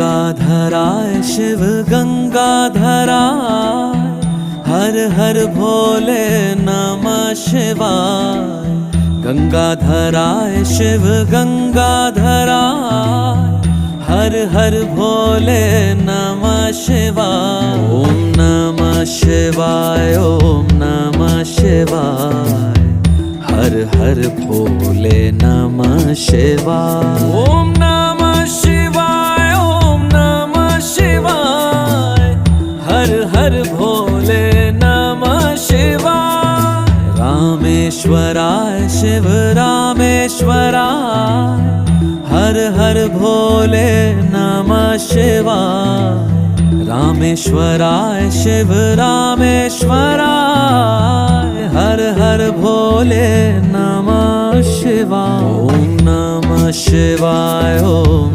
गंगाधराय शिव गंगाधराय, हर हर भोले नमः शिवाय। गंगाधराय शिव गंगाधराय, हर हर भोले नमः शिवाय। ओम नमः शिवाय, ओम नमः शिवाय, हर हर भोले नमः शिवाय। ओम नमः शिवाय, ओम नमः शिवाय, हर हर भोले नमः शिवाय। रामेश्वराय शिव रामेश्वराय, हर हर भोले नमः शिवाय। रामेश्वराय शिव रामेश्वराय, हर हर भोले नमः शिवाय। ओम नमः शिवाय, ओम